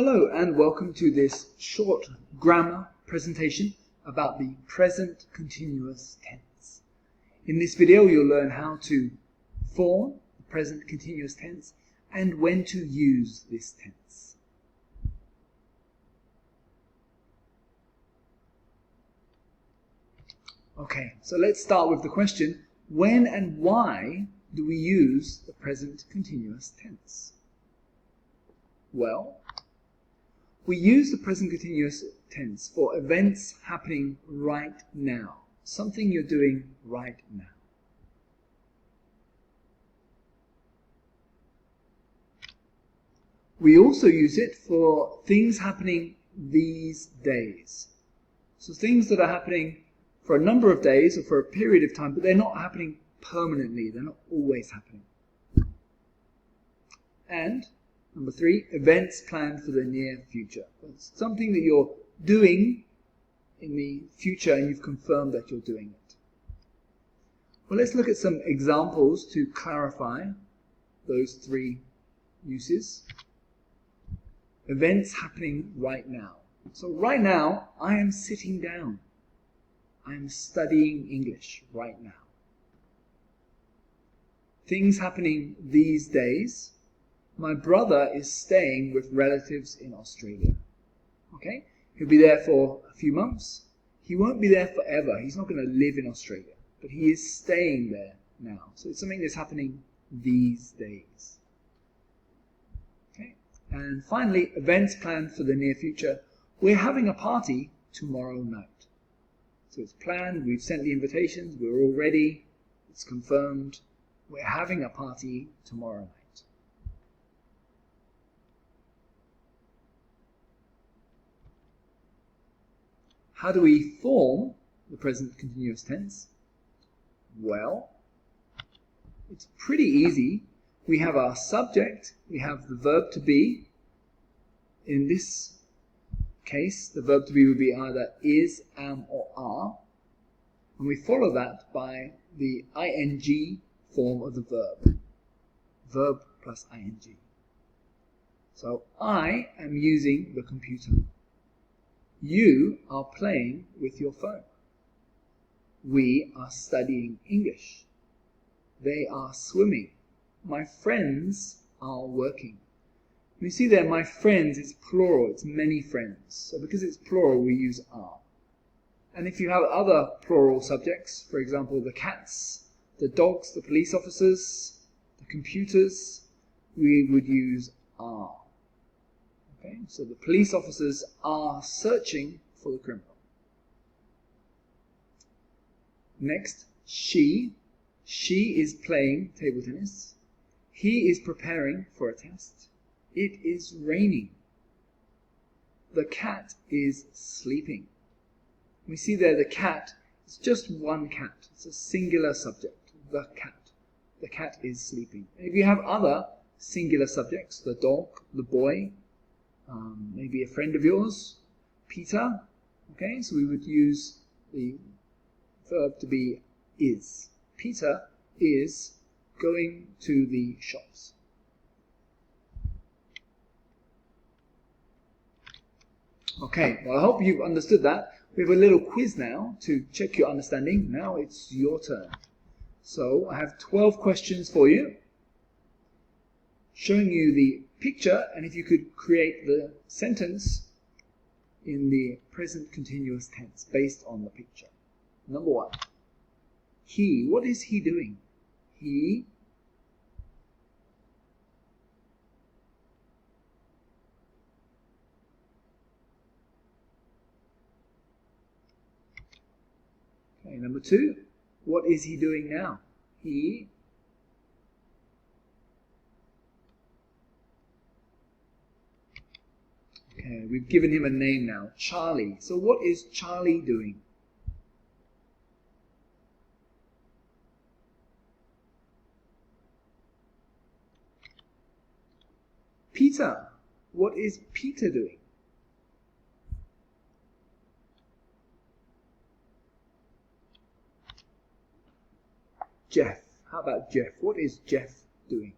Hello and welcome to this short grammar presentation about the present continuous tense. In this video you'll learn how to form the present continuous tense and when to use this tense. Okay, so let's start with the question, when and why do we use the present continuous tense? Well, we use the present continuous tense for events happening right now. Something you're doing right now. We also use it for things happening these days. So things that are happening for a number of days or for a period of time, but they're not happening permanently. They're not always happening. And number 3, events planned for the near future. It's something that you're doing in the future and you've confirmed that you're doing it. Well, let's look at some examples to clarify those 3 uses. Events happening right now. So right now, I am sitting down. I am studying English right now. Things happening these days. My brother is staying with relatives in Australia. Okay? He'll be there for a few months. He won't be there forever. He's not going to live in Australia. But he is staying there now. So it's something that's happening these days. Okay? And finally, events planned for the near future. We're having a party tomorrow night. So it's planned. We've sent the invitations. We're all ready. It's confirmed. We're having a party tomorrow night. How do we form the present continuous tense? Well, it's pretty easy. We have our subject, we have the verb to be. In this case, the verb to be would be either is, am, or are. And we follow that by the ing form of the verb. Verb plus ing. So, I am using the computer. You are playing with your phone. We are studying English. They are swimming. My friends are working. You see there, my friends is plural. It's many friends. So because it's plural, we use are. And if you have other plural subjects, for example, the cats, the dogs, the police officers, the computers, we would use are. Okay, so the police officers are searching for the criminal. Next, she. She is playing table tennis. He is preparing for a test. It is raining. The cat is sleeping. We see there the cat is just one cat. It's a singular subject, the cat. The cat is sleeping. And if you have other singular subjects, the dog, the boy, maybe a friend of yours, Peter. Okay, so we would use the verb to be is. Peter is going to the shops. Okay, well I hope you've understood that. We have a little quiz now to check your understanding. Now it's your turn. So I have 12 questions for you, showing you the picture, and if you could create the sentence in the present continuous tense based on the picture. Number 1. He. What is he doing? He. Okay, number 2. What is he doing now? He. Okay, we've given him a name now, Charlie. So what is Charlie doing? Peter. What is Peter doing? Jeff. How about Jeff? What is Jeff doing?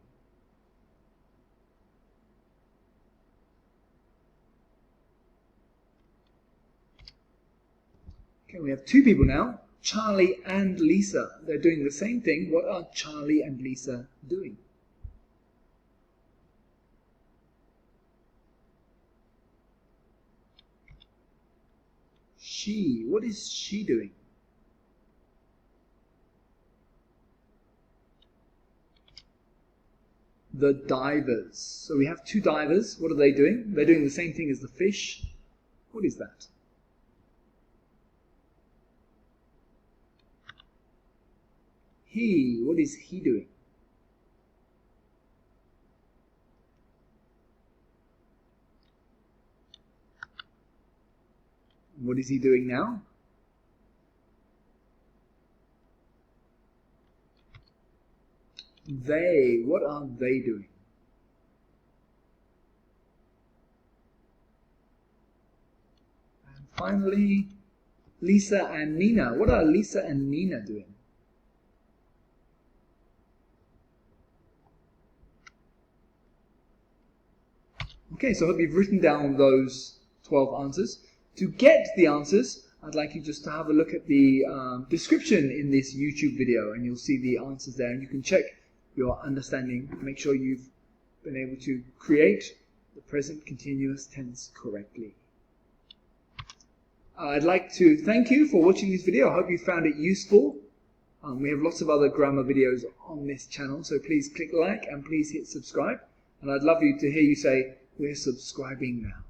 Okay, we have two people now, Charlie and Lisa. They're doing the same thing. What are Charlie and Lisa doing? She. What is she doing? The divers. So we have two divers. What are they doing? They're doing the same thing as the fish. What is that? He. What is he doing? What is he doing now? They. What are they doing? And finally, Lisa and Nina. What are Lisa and Nina doing? Okay, so I hope you've written down those 12 answers. To get the answers, I'd like you just to have a look at the description in this YouTube video, and you'll see the answers there, and you can check your understanding. Make sure you've been able to create the present continuous tense correctly. I'd like to thank you for watching this video. I hope you found it useful. We have lots of other grammar videos on this channel, so please click like and please hit subscribe. And I'd love you to hear you say, "We're subscribing now."